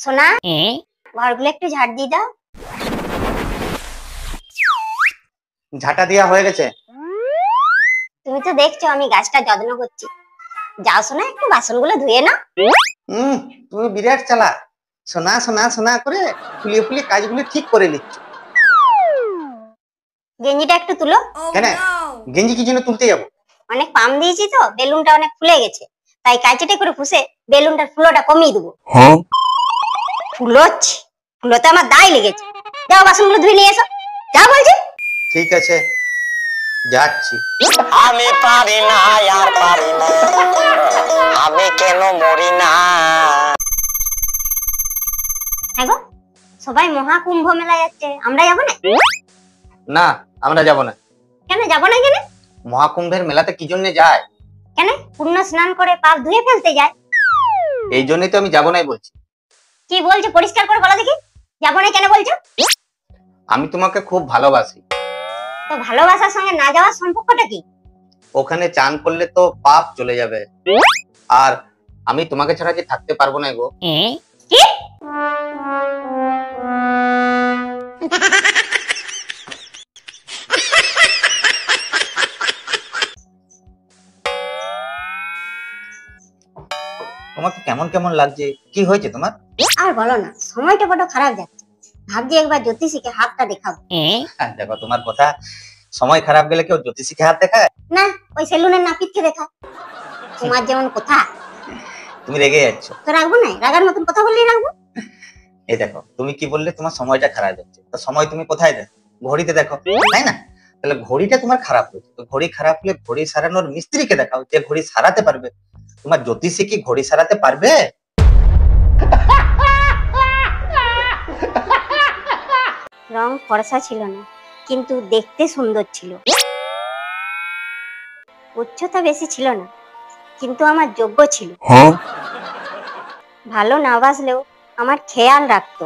সোনা ঘরগুলো একটু ঝাড় দিয়ে দাও। ঝাঁটা দেওয়া হয়ে গেছে। তুমি তো দেখছো আমি গাছটা যত্ন করছি। যাও সোনা একটু বাসনগুলো ধুয়ে নাও। তুমি বিরাট চালাক। সোনা সোনা সোনা করে ফুলিয়ে ফুলিয়ে কাজগুলো ঠিক করে নিচ্ছ। গেঞ্জিটা একটু তুলো। কেন গেঞ্জি কি জন্য তুলতে যাবো? অনেক পাম দিয়েছি তো বেলুনটা অনেক ফুলে গেছে, তাই কাঁচিটা করে ফুসে বেলুনটার ফুলোটা কমিয়ে দেবো। ফুলোতে আমার দায় লেগেছে। যাও বাসনগুলো ধুয়ে নিয়ে এসো, যাও বলছি। ঠিক আছে যাচ্ছি। আমি পারি না আর পারি না, আমি কেন মরি না। হ্যাঁ গো, সবাই মহাকুম্ভ মেলা যাচ্ছে, আমরা যাবো না? না আমরা যাব না। কেন যাবো না? কেন মহাকুম্ভের মেলাতে কি জন্য যায়? কেন পুণ্য স্নান করে পাপ ধুয়ে ফেলতে যায়। এই জন্যই তো আমি যাব নাই বলছি। কি বলছো পরিষ্কার করে বলো দেখি, যাবো না কেন বলছো? আমি তোমাকে খুব ভালোবাসি। তো ভালোবাসার সঙ্গে না যাওয়ার সম্পর্কটা কি? ওখানে চান করলে তো পাপ চলে যাবে, আর আমি তোমাকে ছাড়া যে থাকতে পারবো না গো। কি? তোমাকে কেমন কেমন লাগছে? কি হয়েছে তোমার? আর বলো না, সময়টা বড় খারাপ যাচ্ছে। ভাবছি একবার জ্যোতিষীকে হাতটা দেখাবো। দেখো তোমার কথা, সময় খারাপ গেলে কেউ জ্যোতিষীকে হাত দেখায় না, ওই সেলুনের নাপিতকে দেখা। তোমার যেমন কথা। তুমি রেগে যাচ্ছ তো রাখবো না, রাগার মতন কথা বললেই রাখবো। এই দেখো তুমি কি বললে তোমার সময়টা খারাপ যাচ্ছে, তো সময় তুমি কোথায় দেখো? ঘড়িতে দেখো, তাই না? তাহলে ঘড়িটা তোমার খারাপ হয়েছে, তো ঘড়ি খারাপ হলে ঘড়ি সারানোর মিস্ত্রিকে দেখাও, যে ঘড়ি সারাতে পারবে। তোমার জ্যোতিষী কি ঘড়ি সারাতে পারবে? রং ফর্সা ছিল না, কিন্তু দেখতে সুন্দর ছিল। উচ্চতা বেশি ছিল না, কিন্তু আমার যোগ্য ছিল। ভালো না বাসলেও আমার খেয়াল রাখতো।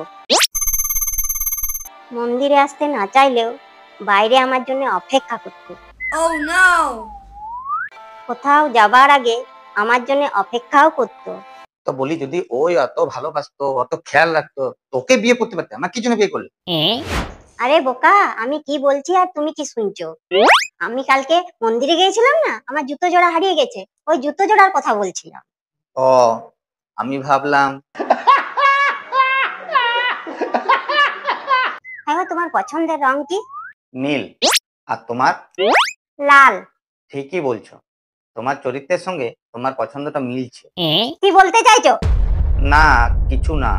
মন্দিরে আসতে না চাইলেও বাইরে আমার জন্য অপেক্ষা করতো। কোথাও যাবার আগে আমার জন্য অপেক্ষাও করতো। তো বলি, যদি ওই অত ভালোবাসতো, অত খেয়াল রাখতো, তোকে বিয়ে করতে পারতে, আমার কি জন্য বিয়ে করলে? আরে বোকা, আমি কি বলছি আর তুমি কি শুনছো? আমি কালকে মন্দিরে গিয়েছিলাম না, আমার জুতো জোড়া হারিয়ে গেছে, ওই জুতো জোড়ার কথা বলছিলাম। ও, আমি ভাবলাম। হ্যাঁ, তোমার পছন্দের রং কি? নীল। আর তোমার? লাল। ঠিকই বলছো, তোমার চরিত্রের সঙ্গে তোমার পছন্দটা মিলছে। কি বলতে চাইছো? না, কিছু না।